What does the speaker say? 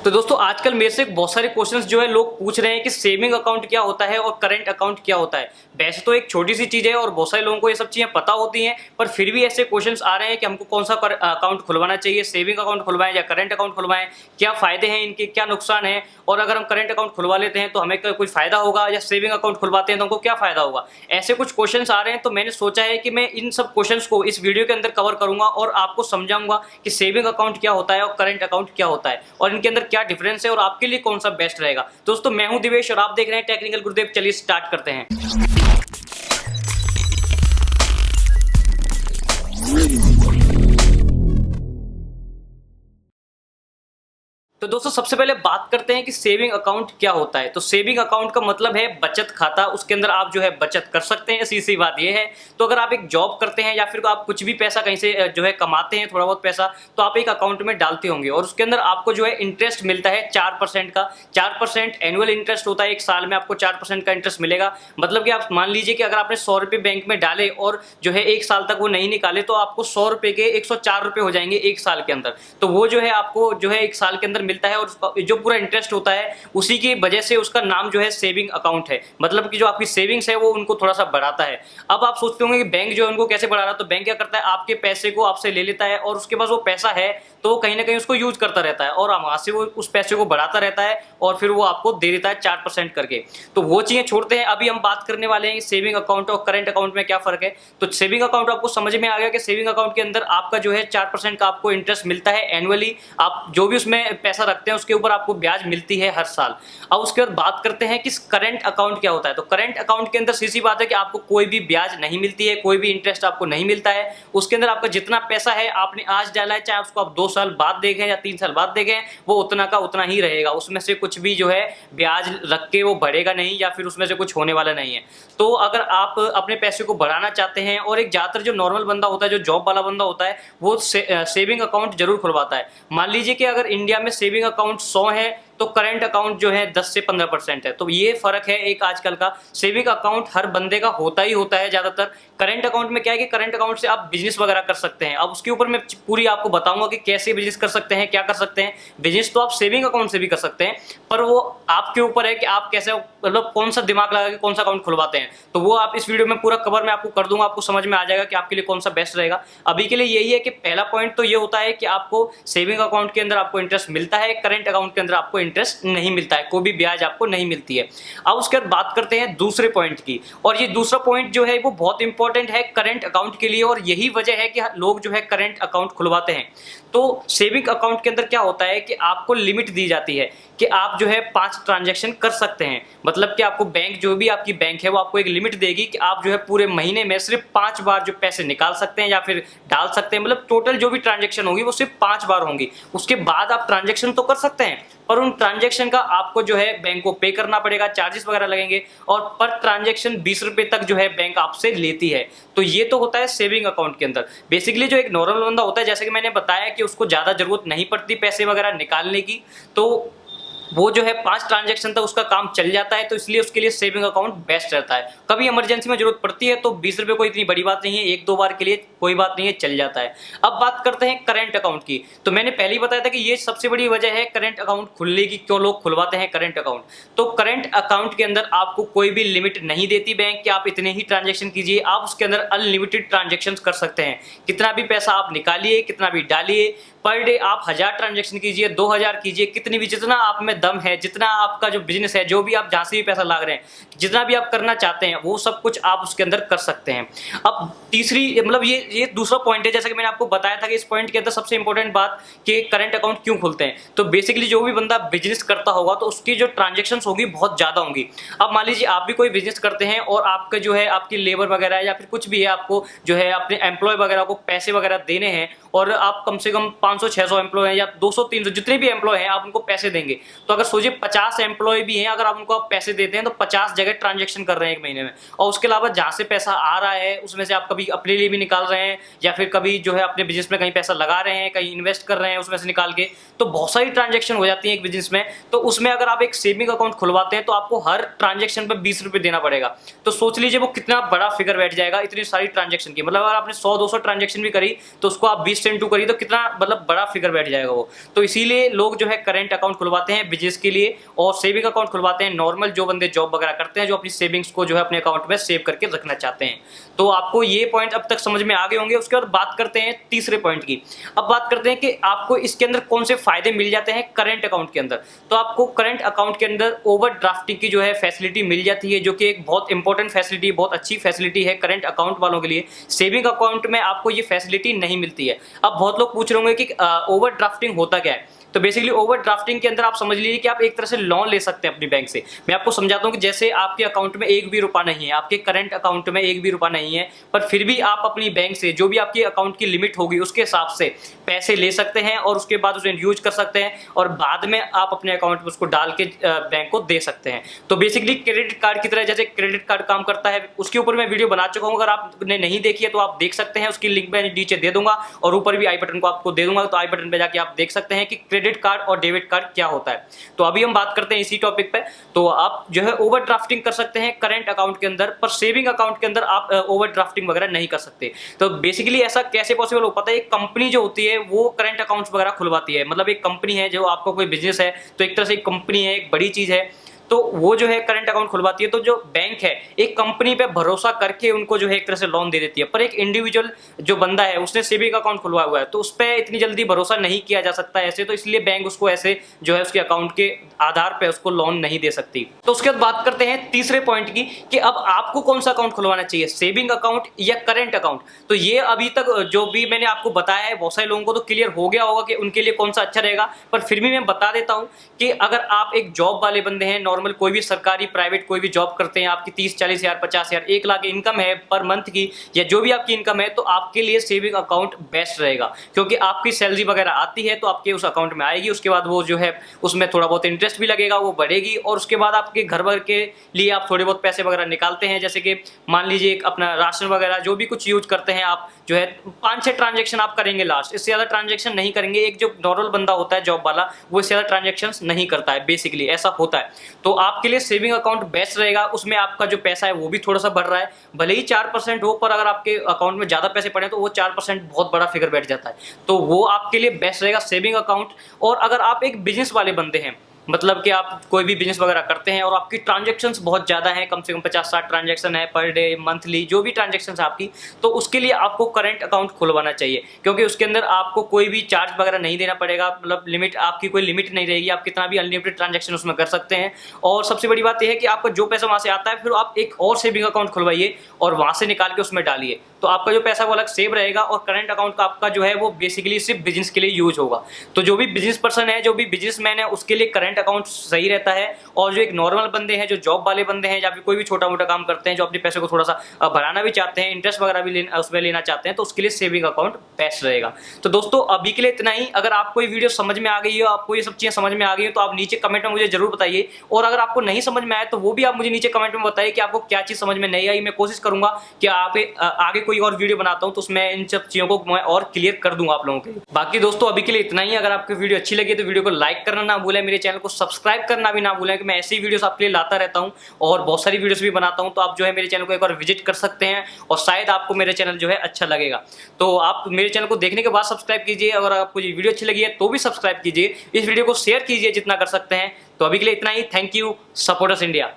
तो दोस्तों आजकल मेरे से बहुत सारे क्वेश्चंस जो है लोग पूछ रहे हैं कि सेविंग अकाउंट क्या होता है और करंट अकाउंट क्या होता है। वैसे तो एक छोटी सी चीज़ है और बहुत सारे लोगों को ये सब चीज़ें पता होती हैं, पर फिर भी ऐसे क्वेश्चंस आ रहे हैं कि हमको कौन सा अकाउंट खुलवाना चाहिए, सेविंग अकाउंट खुलवाएं या करंट अकाउंट खुलवाएं, क्या फ़ायदे हैं इनके, क्या नुकसान है, और अगर हम करंट अकाउंट खुलवा लेते हैं तो हमें कोई फ़ायदा होगा या सेविंग अकाउंट खुलवाते हैं तो हमको क्या फ़ायदा होगा। ऐसे कुछ क्वेश्चंस आ रहे हैं, तो मैंने सोचा है कि मैं इन सब क्वेश्चंस को इस वीडियो के अंदर कवर करूँगा और आपको समझाऊँगा कि सेविंग अकाउंट क्या होता है और करंट अकाउंट क्या होता है और इनके अंदर क्या डिफरेंस है और आपके लिए कौन सा बेस्ट रहेगा। दोस्तों मैं हूं दिवेश और आप देख रहे हैं टेक्निकल गुरुदेव। चलिए स्टार्ट करते हैं। तो दोस्तों सबसे पहले बात करते हैं कि सेविंग अकाउंट क्या होता है। तो सेविंग अकाउंट का मतलब है बचत खाता, उसके अंदर आप जो है बचत कर सकते हैं। सीधी बात ये है। तो अगर आप एक जॉब करते हैं या फिर आप कुछ भी पैसा कहीं से जो है कमाते हैं, थोड़ा बहुत पैसा, तो आप एक अकाउंट में डालते होंगे और उसके अंदर आपको जो है इंटरेस्ट मिलता है 4% का। 4% एनुअल इंटरेस्ट होता है, एक साल में आपको 4% का इंटरेस्ट मिलेगा। मतलब कि आप मान लीजिए कि अगर आपने 100 रुपये बैंक में डाले और जो है एक साल तक वो नहीं निकाले, तो आपको 100 रुपये के 104 रुपये हो जाएंगे एक साल के अंदर। तो वो जो है आपको जो है एक साल के अंदर मिलता है और उसका जो पूरा इंटरेस्ट होता है उसी की वजह से उसका नाम जो है सेविंग अकाउंट है। मतलब कि जो आपकी सेविंग्स है वो उनको थोड़ा सा बढ़ाता है। अब आप सोचते होंगे कि बैंक जो है उनको कैसे बढ़ा रहा है। तो बैंक क्या करता है, आपके पैसे को आपसे ले लेता है और उसके पास वो पैसा है तो कहीं ना कहीं उसको यूज करता रहता है और वहां से वो उस पैसे को बढ़ाता रहता है और फिर वो आपको दे देता है 4% करके। तो वो चीजें छोड़ते हैं, अभी हम बात करने वाले हैं सेविंग अकाउंट और करंट अकाउंट में क्या फर्क है। तो सेविंग अकाउंट आपको समझ में आ गया कि सेविंग अकाउंट के अंदर आपका जो है 4% का आपको इंटरेस्ट मिलता है एनुअली। आप जो भी उसमें पैसा रखते हैं उसके ऊपर आपको ब्याज मिलती है हर साल। अब उसके बाद बात करते हैं कि करंट अकाउंट क्या होता है। तो करंट अकाउंट के अंदर सीधी बात है कि आपको कोई भी ब्याज नहीं मिलती है, कोई भी इंटरेस्ट आपको नहीं मिलता है। उसके अंदर आपका जितना पैसा है आपने आज डाला है, चाहे उसको आप 2 साल बाद देखें या 3 साल बाद देखें, वो उतना का उतना ही रहेगा। उसमें से कुछ भी जो है ब्याज रख के वो बढ़ेगा नहीं या फिर उसमें से कुछ होने वाला नहीं है। तो अगर आप अपने पैसे को बढ़ाना चाहते हैं, और एक ज़्यादातर जो नॉर्मल बंदा होता है, जो जॉब वाला बंदा होता है, वो सेविंग अकाउंट जरूर खुलवाता है। मान लीजिए कि अगर इंडिया में सेविंग अकाउंट 100 है तो करंट अकाउंट जो है 10 से 15% है। तो ये फर्क है एक आजकल का। सेविंग अकाउंट हर बंदे का होता ही होता है ज़्यादातर। करंट अकाउंट में क्या है कि करंट अकाउंट से आप बिजनेस वगैरह कर सकते हैं। अब उसके ऊपर मैं पूरी आपको बताऊंगा कि कैसे बिजनेस कर सकते हैं, क्या कर सकते हैं। बिजनेस तो आप सेविंग अकाउंट से भी कर सकते हैं, पर वो आपके ऊपर है कि आप कैसे, मतलब कौन सा दिमाग लगा के कौन सा अकाउंट खुलवाते हैं। तो वो आप इस वीडियो में पूरा कवर मैं आपको कर दूंगा, आपको समझ में आ जाएगा कि आपके लिए कौन सा बेस्ट रहेगा। अभी के लिए यही है कि पहला पॉइंट तो ये होता है कि आपको सेविंग अकाउंट के अंदर आपको इंटरेस्ट मिलता है, करंट अकाउंट के अंदर आपको इंटरेस्ट नहीं मिलता है, कोई भी ब्याज आपको नहीं मिलती है। अब उसके बाद बात करते हैं दूसरे पॉइंट की, और ये दूसरा पॉइंट जो है वो बहुत इंपॉर्टेंट है करंट अकाउंट के लिए, और यही वजह है कि लोग जो है करंट अकाउंट खुलवाते हैं। तो सेविंग अकाउंट के अंदर क्या होता है कि आपको लिमिट दी जाती है कि आप जो है 5 ट्रांजैक्शन कर सकते हैं। मतलब कि आपको बैंक, जो भी आपकी बैंक है, वो आपको एक लिमिट देगी कि आप जो है पूरे महीने में सिर्फ 5 बार जो पैसे निकाल सकते हैं या फिर डाल सकते हैं। मतलब टोटल जो भी ट्रांजैक्शन होगी वो सिर्फ 5 बार होंगी। उसके बाद आप ट्रांजैक्शन तो कर सकते हैं, पर उन ट्रांजैक्शन का आपको जो है बैंक को पे करना पड़ेगा, चार्जेस वगैरह लगेंगे, और पर ट्रांजैक्शन 20 रुपये तक जो है बैंक आपसे लेती है। तो ये तो होता है सेविंग अकाउंट के अंदर। बेसिकली जो एक नॉर्मल बंदा होता है, जैसे कि मैंने बताया कि उसको ज़्यादा जरूरत नहीं पड़ती पैसे वगैरह निकालने की, तो वो जो है 5 ट्रांजैक्शन तक उसका काम चल जाता है। तो इसलिए उसके लिए सेविंग अकाउंट बेस्ट रहता है। कभी इमरजेंसी में जरूरत पड़ती है तो 20 रुपये कोई इतनी बड़ी बात नहीं है, 1-2 बार के लिए कोई बात नहीं है, चल जाता है। अब बात करते हैं करंट अकाउंट की। तो मैंने पहले ही बताया था कि ये सबसे बड़ी वजह है करंट अकाउंट खुलने की, क्यों लोग खुलवाते हैं करंट अकाउंट। तो करंट अकाउंट के अंदर आपको कोई भी लिमिट नहीं देती बैंक कि आप इतने ही ट्रांजेक्शन कीजिए। आप उसके अंदर अनलिमिटेड ट्रांजेक्शन कर सकते हैं, कितना भी पैसा आप निकालिए, कितना भी डालिए। पर डे आप 1000 ट्रांजेक्शन कीजिए, 2000 कीजिए, कितनी भी, जितना आप में दम है, जितना आपका जो बिजनेस है, जो भी आप जहाँ से भी पैसा ला रहे हैं, जितना भी आप करना चाहते हैं, वो सब कुछ आप उसके अंदर कर सकते हैं। अब तीसरी, मतलब ये दूसरा पॉइंट है। जैसा कि मैंने आपको बताया था कि इस पॉइंट के अंदर सबसे इंपॉर्टेंट बात कि करंट अकाउंट क्यों खुलते हैं। तो बेसिकली जो भी बंदा बिजनेस करता होगा तो उसकी जो ट्रांजेक्शन होगी बहुत ज़्यादा होंगी। अब मान लीजिए आप भी कोई बिजनेस करते हैं और आपका जो है आपकी लेबर वगैरह या फिर कुछ भी है, आपको जो है अपने एम्प्लॉय वगैरह को पैसे वगैरह देने हैं, और आप कम से कम 500-600 एम्प्लॉय हैं या 200-300 जितने भी एम्प्लॉय हैं, आप उनको पैसे देंगे। तो अगर सोचिए 50 एम्प्लॉय भी हैं, अगर आप उनको पैसे देते हैं तो 50 जगह ट्रांजैक्शन कर रहे हैं एक महीने में। और उसके अलावा जहाँ से पैसा आ रहा है उसमें से आप कभी अपने लिए भी निकाल रहे हैं या फिर कभी जो है अपने बिजनेस में कहीं पैसा लगा रहे हैं, कहीं इन्वेस्ट कर रहे हैं उसमें से निकाल के। तो बहुत सारी ट्रांजैक्शन हो जाती है एक बिजनेस में। तो उसमें अगर आप एक सेविंग अकाउंट खुलवाते हैं तो आपको हर ट्रांजैक्शन पर 20 रुपये देना पड़ेगा। तो सोच लीजिए वो कितना बड़ा फिगर बैठ जाएगा इतनी सारी ट्रांजैक्शन की। मतलब अगर आपने 100-200 ट्रांजैक्शन भी करी तो उसको आप 20 से इंटू करी तो कितना, मतलब बड़ा फिगर बैठ जाएगा वो। तो इसीलिए लोग जो है करंट अकाउंट खुलवाते हैं बिजनेस के लिए और सेविंग अकाउंट खुलवाते हैं नॉर्मल जो बंदे जॉब वगैरह करते हैं, जो अपनी सेविंग्स को जो है अपने अकाउंट में सेव करके रखना चाहते हैं। तो आपको ये पॉइंट अब तक समझ में आ गए होंगे। उसके बाद बात करते हैं तीसरे पॉइंट की। अब बात करते हैं कि आपको इसके अंदर कौन से फायदे मिल जाते हैं करंट अकाउंट के अंदर। तो आपको करंट अकाउंट के अंदर ओवरड्राफ्टिंग की जो है फैसिलिटी मिल जाती है, जो कि एक बहुत इंपॉर्टेंट फैसिलिटी, बहुत अच्छी फैसिलिटी है करंट अकाउंट वालों के लिए। सेविंग अकाउंट में आपको ये फैसिलिटी नहीं मिलती है। अब बहुत लोग पूछ रहे होंगे कि ओवरड्राफ्टिंग होता क्या है। तो बेसिकली ओवरड्राफ्टिंग के अंदर आप समझ लीजिए कि आप एक तरह से लोन ले सकते हैं अपनी बैंक से। मैं आपको समझाता हूं कि जैसे आपके अकाउंट में एक भी रुपया नहीं है, आपके करंट अकाउंट में एक भी रुपया नहीं है, पर फिर भी आप अपनी बैंक से जो भी आपकी अकाउंट की लिमिट होगी उसके हिसाब से पैसे ले सकते हैं और उसके बाद उसे यूज कर सकते हैं और बाद में आप अपने अकाउंट में उसको डाल के बैंक को दे सकते हैं। तो बेसिकली क्रेडिट कार्ड की तरह जैसे क्रेडिट कार्ड काम करता है, उसके ऊपर मैं वीडियो बना चुका हूँ। अगर आपने नहीं देखी है तो आप देख सकते हैं, उसकी लिंक मैं नीचे दे दूंगा और ऊपर भी आई बटन को आपको दे दूंगा। तो आई बटन पे जाके आप देख सकते हैं कि क्रेडिट कार्ड और डेबिट कार्ड क्या होता है। तो अभी हम बात करते हैं इसी टॉपिक पे। तो आप जो है ओवरड्राफ्टिंग कर सकते हैं करंट अकाउंट के अंदर, पर सेविंग अकाउंट के अंदर आप ओवरड्राफ्टिंग वगैरह नहीं कर सकते। तो बेसिकली ऐसा कैसे पॉसिबल हो पाता है? एक कंपनी जो होती है वो करंट अकाउंट्स वगैरह खुलवाती है। मतलब एक कंपनी है, जो आपका कोई बिजनेस है तो एक तरह से एक कंपनी है, एक बड़ी चीज है, तो वो जो है करंट अकाउंट खुलवाती है। तो जो बैंक है एक कंपनी पे भरोसा करके उनको जो है एक तरह से लोन दे देती है, पर एक इंडिविजुअल जो बंदा है उसने सेविंग अकाउंट खुलवाया हुआ है तो उस पर इतनी जल्दी भरोसा नहीं किया जा सकता ऐसे। तो इसलिए बैंक उसको ऐसे जो है उसके अकाउंट के आधार पे उसको लोन नहीं दे सकती। तो उसके बाद बात करते हैं तीसरे पॉइंट की कि अब आपको कौन सा अकाउंट खुलवाना चाहिए, सेविंग अकाउंट या करंट अकाउंट। तो ये अभी तक जो भी मैंने आपको बताया है बहुत सारे लोगों को तो क्लियर हो गया होगा कि उनके लिए कौन सा अच्छा रहेगा, पर फिर भी मैं बता देता हूं कि अगर आप एक जॉब वाले बंदे हैं, नॉर्मल कोई भी सरकारी प्राइवेट कोई भी जॉब करते हैं, आपकी 30-40 हज़ार 50 हज़ार 1 लाख इनकम है पर मंथ की, या जो भी आपकी इनकम है, तो आपके लिए सेविंग अकाउंट बेस्ट रहेगा। क्योंकि आपकी सैलरी वगैरह आती है तो आपके उस अकाउंट में आएगी, उसके बाद वो जो है उसमें थोड़ा बहुत इंटरेस्ट भी लगेगा, वो बढ़ेगी, और उसके बाद आपके घर भर के लिए आप थोड़े बहुत पैसे वगैरह निकालते हैं। जैसे कि मान लीजिए अपना राशन वगैरह जो भी कुछ यूज करते हैं आप, जो है 5-6 ट्रांजेक्शन आप करेंगे लास्ट, इससे ज़्यादा ट्रांजेक्शन नहीं करेंगे। एक जो नॉर्मल बंदा होता है जॉब वाला वो इससे ज़्यादा ट्रांजेक्शन नहीं करता है, बेसिकली ऐसा होता है। तो आपके लिए सेविंग अकाउंट बेस्ट रहेगा। उसमें आपका जो पैसा है वो भी थोड़ा सा बढ़ रहा है, भले ही 4% हो, पर अगर आपके अकाउंट में ज़्यादा पैसे पड़े तो वो 4% बहुत बड़ा फिगर बैठ जाता है। तो वो आपके लिए बेस्ट रहेगा सेविंग अकाउंट। और अगर आप एक बिजनेस वाले बंदे हैं, मतलब कि आप कोई भी बिजनेस वगैरह करते हैं और आपकी ट्रांजैक्शंस बहुत ज़्यादा हैं, कम से कम 50-60 ट्रांजैक्शन है पर डे, मंथली, जो भी ट्रांजैक्शंस आपकी, तो उसके लिए आपको करंट अकाउंट खुलवाना चाहिए। क्योंकि उसके अंदर आपको कोई भी चार्ज वगैरह नहीं देना पड़ेगा, मतलब लिमिट, आपकी कोई लिमिट नहीं रहेगी, आप कितना भी अनलिमिटेड ट्रांजैक्शन उसमें कर सकते हैं। और सबसे बड़ी बात यह है कि आपका जो पैसा वहाँ से आता है फिर आप एक और सेविंग अकाउंट खुलवाइए और वहाँ से निकाल के उसमें डालिए, तो आपका जो पैसा वो अलग सेव रहेगा। और करंट अकाउंट का आपका जो है वो बेसिकली सिर्फ बिजनेस के लिए यूज होगा। तो जो भी बिजनेस पर्सन है, जो भी बिजनेसमैन है, उसके लिए करंट अकाउंट सही रहता है। और जो एक नॉर्मल बंदे हैं, जो जॉब वाले बंदे हैं, या फिर कोई भी छोटा मोटा काम करते हैं, जो अपने पैसे को थोड़ा सा बढ़ाना भी चाहते हैं, इंटरेस्ट वगैरह भी उसमें लेना चाहते हैं, तो उसके लिए सेविंग अकाउंट बेस्ट रहेगा। तो दोस्तों अभी के लिए इतना ही। अगर आपको ये वीडियो समझ में आ गई हो, आपको ये सब चीज़ें समझ में आ गई हो, तो आप नीचे कमेंट में मुझे जरूर बताइए। और अगर आपको नहीं समझ में आया तो वो भी आप मुझे नीचे कमेंट में बताइए कि आपको क्या चीज़ समझ में नहीं आई। मैं कोशिश करूंगा कि आप आगे कोई और वीडियो बनाता हूं तो उसमें इन सब चीज़ों को मैं और क्लियर कर दूंगा आप लोगों के लिए। बाकी दोस्तों अभी के लिए इतना ही। अगर आपको वीडियो अच्छी लगी तो वीडियो को लाइक करना ना भूलें, मेरे चैनल को सब्सक्राइब करना भी ना भूलें, कि मैं ऐसी वीडियोस आपके लिए लाता रहता हूं और बहुत सारी वीडियोस भी बनाता हूं। तो आप जो है मेरे चैनल को एक बार विजिट कर सकते हैं और शायद आपको मेरे चैनल जो है अच्छा लगेगा। तो आप मेरे चैनल को देखने के बाद सब्सक्राइब कीजिए। अगर आपको ये वीडियो अच्छी लगी है तो भी सब्सक्राइब कीजिए, इस वीडियो को शेयर कीजिए जितना कर सकते हैं। तो अभी के लिए इतना ही। Thank you. Support us India.